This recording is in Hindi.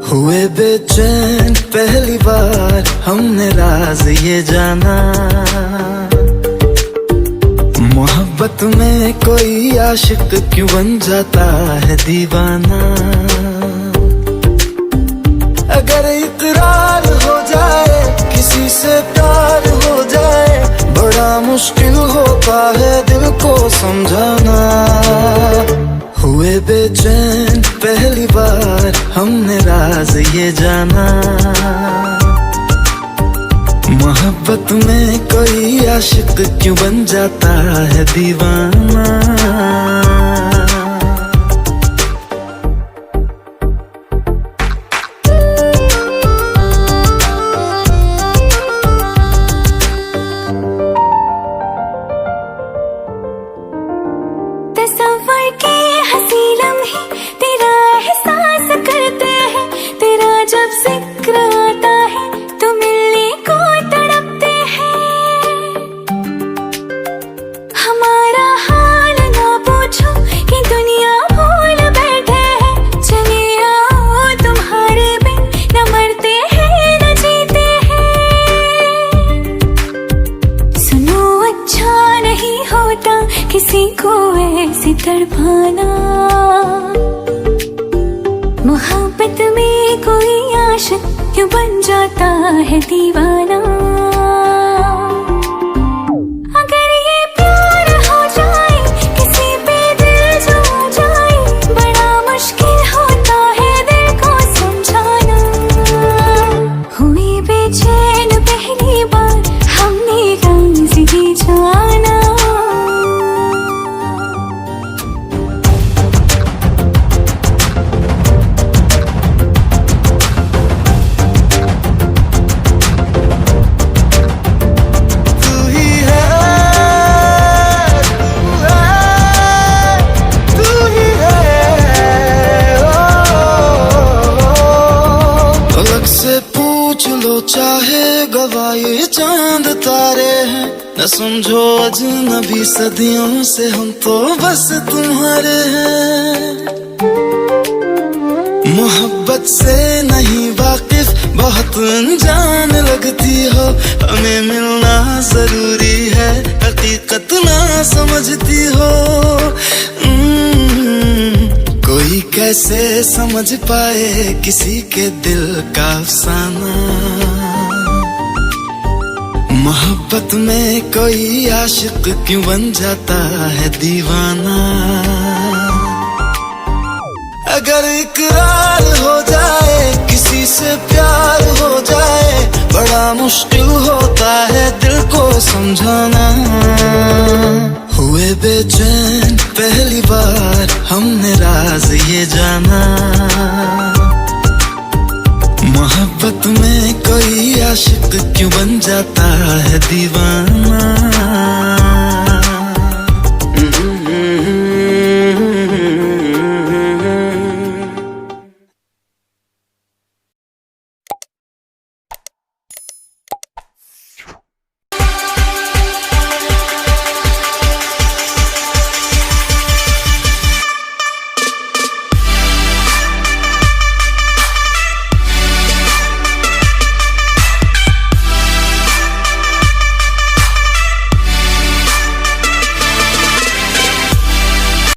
हुए बेचैन पहली बार हमने राज ये जाना, मोहब्बत में कोई आशिक क्यों बन जाता है दीवाना। अगर इकरार हो जाए किसी से प्यार हो जाए, बड़ा मुश्किल होता है दिल को समझाना। हुए बेचैन पहली बार हमने राज ये जाना, मोहब्बत में कोई आशिक क्यों बन जाता है दीवाना। तस्वर के हंसी लम्हे तेरा एहसास करते हैं, तेरा जब जिक्र आता है तो मिलने को तड़पते हैं। हमारा हाल ना पूछो कि दुनिया भूल बैठे हैं, चले आओ तुम्हारे बिन न मरते हैं न जीते हैं। सुनो अच्छा नहीं होता किसी को ऐसे तड़पाना, मोहब्बत में कोई आशिक क्यों बन जाता है दीवाना। अगर ये प्यार हो जाए किसी पे दिल जो जाए, बड़ा मुश्किल होता है दिल को समझाना। हुई बेचैन पहली बार हमने राज ये जाना। पूछ लो चाहे गवाए चांद तारे हैं, न समझो अजनबी सदियों से हम तो बस तुम्हारे हैं। मोहब्बत से नहीं वाकिफ बहुत अनजान लगती हो, हमें मिलना जरूरी है हकीकत ना समझती हो। कोई कैसे समझ पाए किसी के दिल का अफसाना, मोहब्बत में कोई आशिक क्यों बन जाता है दीवाना। अगर इकरार हो जाए किसी से प्यार हो जाए, बड़ा मुश्किल होता है दिल को समझाना। हुए बेचैन पहली बार हमने राज ये जाना, मोहब्बत में कोई आशिक क्यों बन जाता है दीवाना।